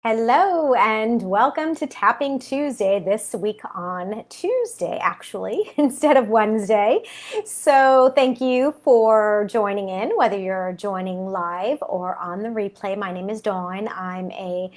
Hello and welcome to Tapping Tuesday this week on Tuesday, actually, instead of Wednesday. So, thank you for joining in, whether you're joining live or on the replay. My name is Dawn. I'm a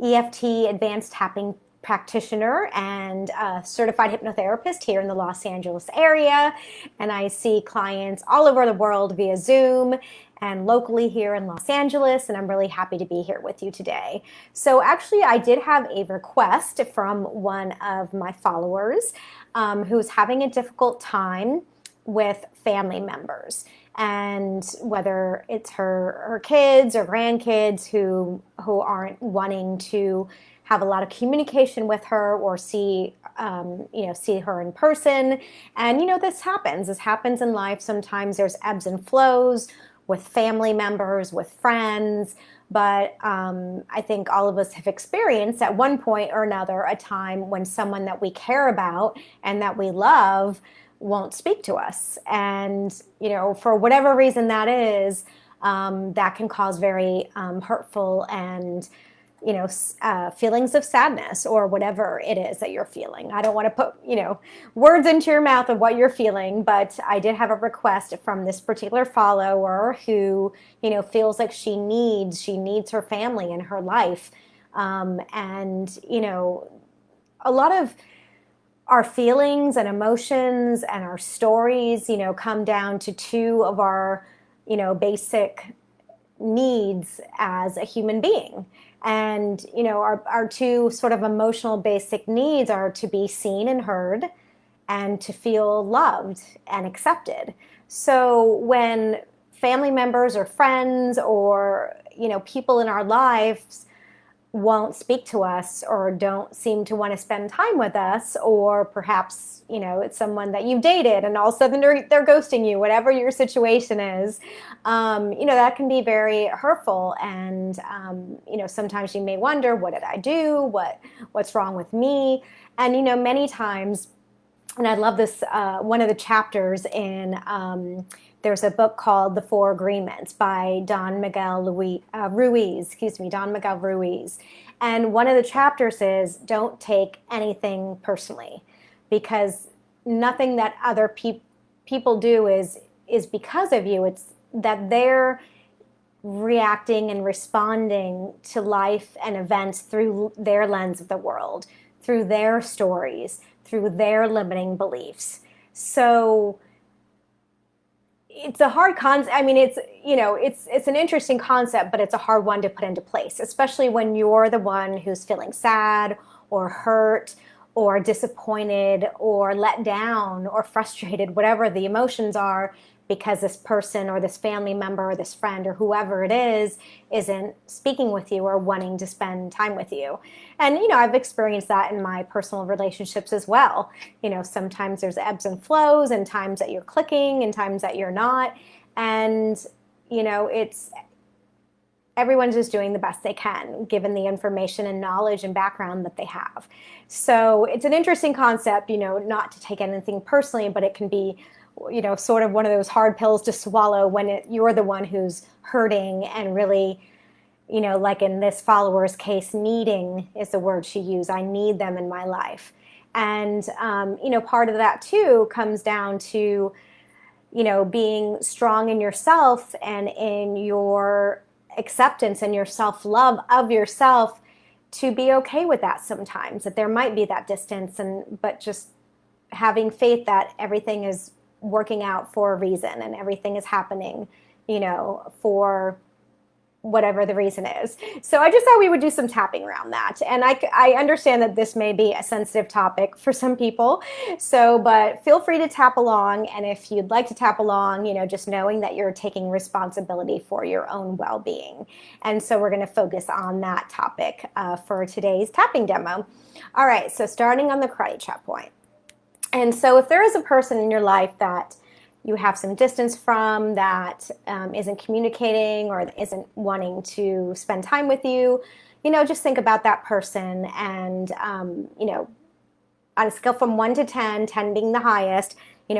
EFT advanced tapping practitioner and a certified hypnotherapist here in the Los Angeles area. And I see clients all over the world via Zoom and locally here in Los Angeles, and I'm really happy to be here with you today. So actually, I did have a request from one of my followers who's having a difficult time with family members, and whether it's her kids or grandkids who aren't wanting to have a lot of communication with her or see her in person. And this happens. This happens in life. Sometimes there's ebbs and flows with family members, with friends. But I think all of us have experienced at one point or another a time when someone that we care about and that we love won't speak to us. And, for whatever reason that is, that can cause very hurtful and feelings of sadness or whatever it is that you're feeling. I don't want to put, words into your mouth of what you're feeling, but I did have a request from this particular follower who, feels like she needs her family in her life. And, a lot of our feelings and emotions and our stories, come down to two of our, basic needs as a human being. And, our two sort of emotional basic needs are to be seen and heard and to feel loved and accepted. So when family members or friends or, people in our lives won't speak to us or don't seem to want to spend time with us, or perhaps, it's someone that you've dated and all of a sudden they're ghosting you, whatever your situation is, that can be very hurtful. And, sometimes you may wonder, what did I do? What's wrong with me? And, many times, and I love this, one of the chapters in, there's a book called The Four Agreements by Don Miguel Ruiz. And one of the chapters is, don't take anything personally, because nothing that other people do is because of you. It's that they're reacting and responding to life and events through their lens of the world, through their stories, through their limiting beliefs. So it's a hard concept. I mean, it's an interesting concept, but it's a hard one to put into place, especially when you're the one who's feeling sad or hurt or disappointed or let down or frustrated, whatever the emotions are, because this person or this family member or this friend or whoever it is isn't speaking with you or wanting to spend time with you. And, I've experienced that in my personal relationships as well. Sometimes there's ebbs and flows and times that you're clicking and times that you're not. And, it's everyone's just doing the best they can, given the information and knowledge and background that they have. So it's an interesting concept, not to take anything personally, but it can be sort of one of those hard pills to swallow when you're the one who's hurting and really, like in this follower's case, needing is the word she used. I need them in my life. And, part of that too comes down to, being strong in yourself and in your acceptance and your self-love of yourself, to be okay with that sometimes, that there might be that distance, but just having faith that everything is working out for a reason and everything is happening, for whatever the reason is. So I just thought we would do some tapping around that. And I understand that this may be a sensitive topic for some people. So, but feel free to tap along. And if you'd like to tap along, just knowing that you're taking responsibility for your own well-being. And so we're going to focus on that topic for today's tapping demo. All right. So starting on the karate chop point. And so if there is a person in your life that you have some distance from, that isn't communicating or isn't wanting to spend time with you, just think about that person and, on a scale from 1 to 10, 10 being the highest,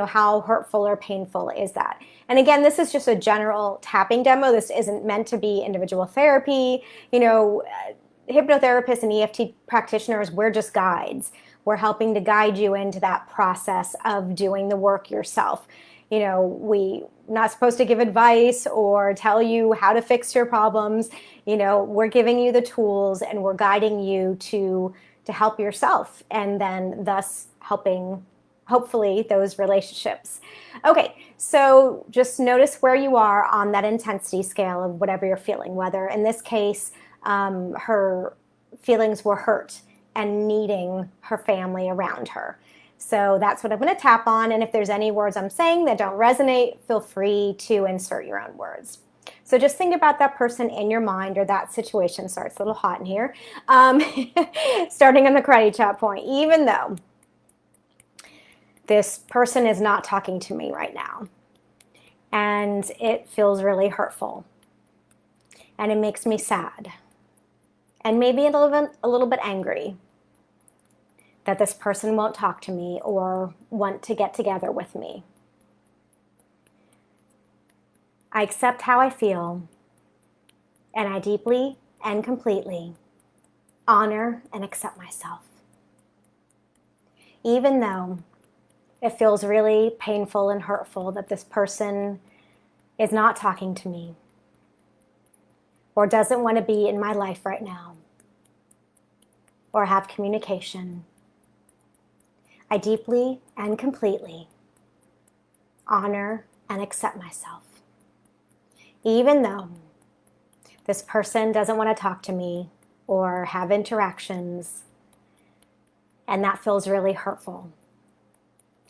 how hurtful or painful is that? And again, this is just a general tapping demo. This isn't meant to be individual therapy. hypnotherapists and EFT practitioners, we're just guides. We're helping to guide you into that process of doing the work yourself. We're not supposed to give advice or tell you how to fix your problems. We're giving you the tools and we're guiding you to help yourself, and then thus helping, hopefully, those relationships. Okay, so just notice where you are on that intensity scale of whatever you're feeling, whether in this case, her feelings were hurt and needing her family around her. So that's what I'm going to tap on. And if there's any words I'm saying that don't resonate, feel free to insert your own words. So just think about that person in your mind, or that situation. Sorry, it's a little hot in here. Starting on the karate chop point, even though this person is not talking to me right now, and it feels really hurtful, and it makes me sad, and maybe a little bit angry that this person won't talk to me or want to get together with me. I accept how I feel, and I deeply and completely honor and accept myself. Even though it feels really painful and hurtful that this person is not talking to me or doesn't want to be in my life right now or have communication, I deeply and completely honor and accept myself. Even though this person doesn't want to talk to me or have interactions, and that feels really hurtful,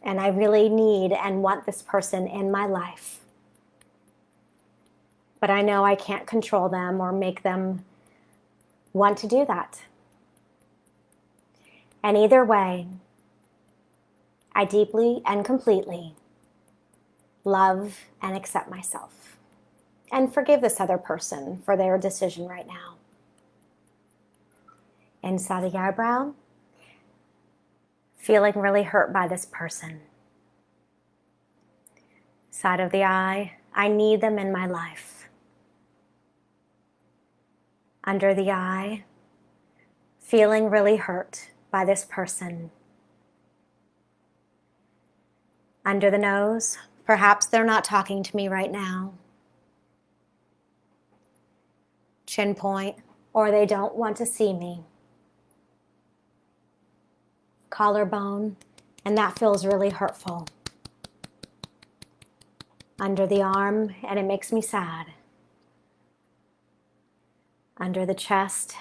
and I really need and want this person in my life, but I know I can't control them or make them want to do that. And either way, I deeply and completely love and accept myself and forgive this other person for their decision right now. Inside the eyebrow, feeling really hurt by this person. Side of the eye, I need them in my life. Under the eye, feeling really hurt by this person. Under the nose, perhaps they're not talking to me right now. Chin point, or they don't want to see me. Collarbone, and that feels really hurtful. Under the arm, and it makes me sad. Under the chest,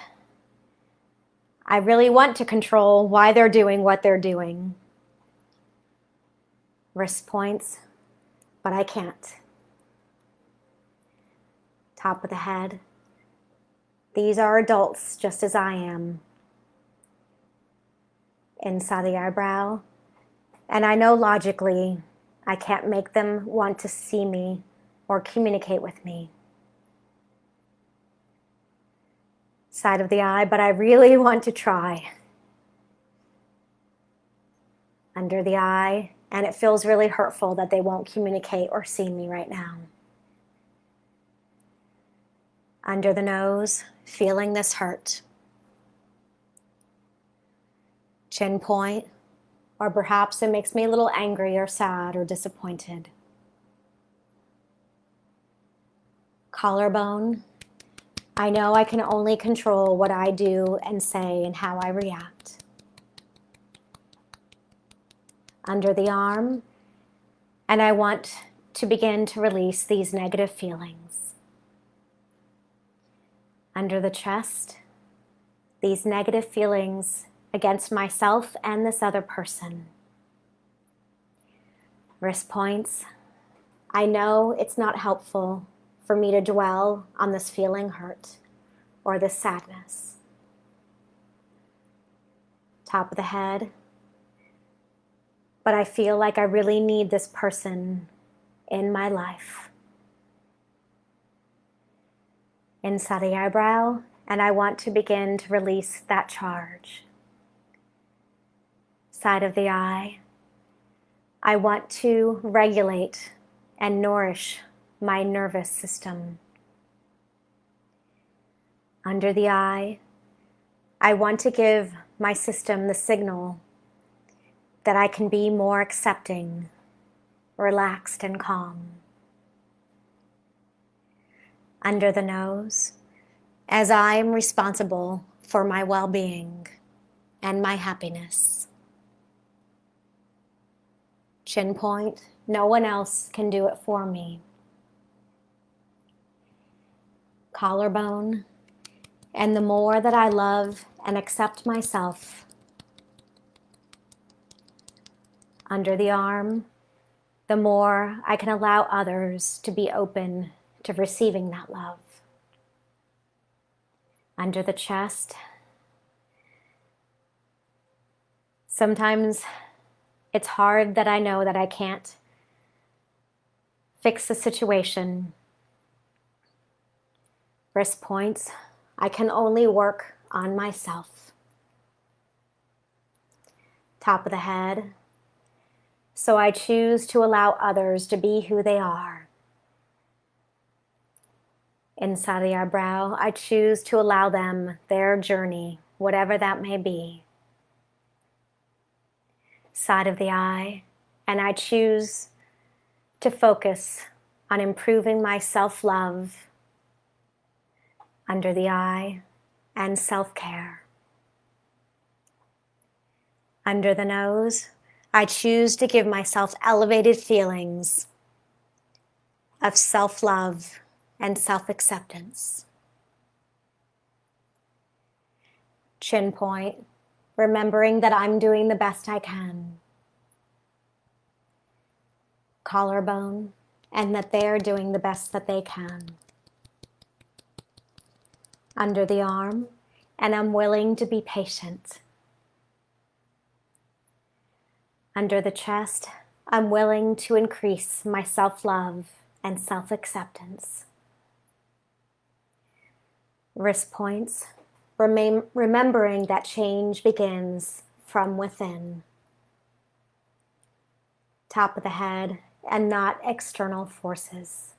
I really want to control why they're doing what they're doing. Wrist points, but I can't. Top of the head, these are adults just as I am. Inside the eyebrow, and I know logically I can't make them want to see me or communicate with me. Side of the eye, but I really want to try. Under the eye, and it feels really hurtful that they won't communicate or see me right now. Under the nose, feeling this hurt. Chin point, or perhaps it makes me a little angry or sad or disappointed. Collarbone, I know I can only control what I do and say and how I react. Under the arm, and I want to begin to release these negative feelings. Under the chest, these negative feelings against myself and this other person. Wrist points, I know it's not helpful for me to dwell on this feeling hurt or this sadness. Top of the head, but I feel like I really need this person in my life. Inside the eyebrow, and I want to begin to release that charge. Side of the eye, I want to regulate and nourish my nervous system. Under the eye, I want to give my system the signal that I can be more accepting, relaxed, and calm. Under the nose, as I am responsible for my well-being and my happiness. Chin point, no one else can do it for me. Collarbone, and the more that I love and accept myself. Under the arm, the more I can allow others to be open to receiving that love. Under the chest, sometimes it's hard that I know that I can't fix the situation. Wrist points, I can only work on myself. Top of the head, so I choose to allow others to be who they are. Inside the eyebrow, I choose to allow them their journey, whatever that may be. Side of the eye, and I choose to focus on improving my self-love under the eye and self-care. Under the nose, I choose to give myself elevated feelings of self-love and self-acceptance. Chin point, remembering that I'm doing the best I can. Collarbone, and that they're doing the best that they can. Under the arm, and I'm willing to be patient. Under the chest, I'm willing to increase my self-love and self-acceptance. Wrist points, remembering that change begins from within. Top of the head, and not external forces.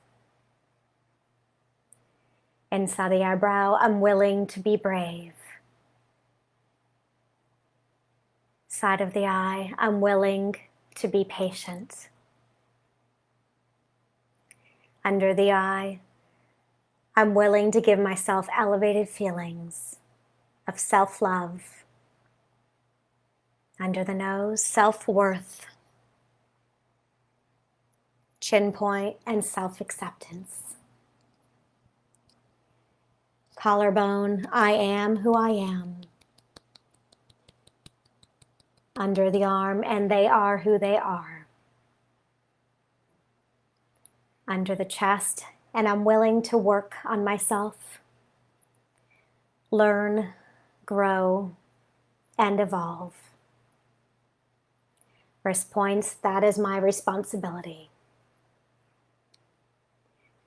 Inside the eyebrow, I'm willing to be brave. Side of the eye, I'm willing to be patient. Under the eye, I'm willing to give myself elevated feelings of self-love. Under the nose, self-worth. Chin point, and self-acceptance. Collarbone, I am who I am. Under the arm, and they are who they are. Under the chest, and I'm willing to work on myself, learn, grow, and evolve. Wrist points, that is my responsibility.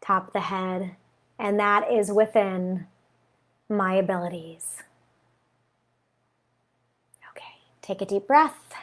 Top of the head, and that is within my abilities. Okay, take a deep breath.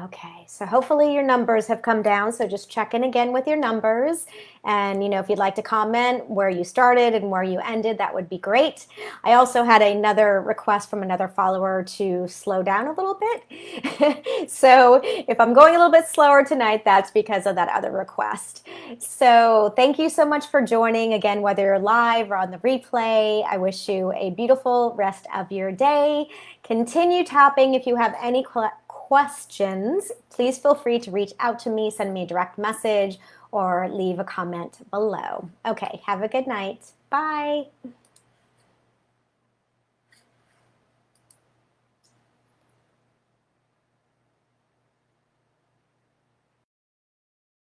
Okay, so hopefully your numbers have come down, so just check in again with your numbers. And, if you'd like to comment where you started and where you ended, that would be great. I also had another request from another follower to slow down a little bit. So if I'm going a little bit slower tonight, that's because of that other request. So thank you so much for joining. Again, whether you're live or on the replay, I wish you a beautiful rest of your day. Continue tapping. If you have any questions, please feel free to reach out to me, send me a direct message, or leave a comment below. Okay, have a good night. Bye.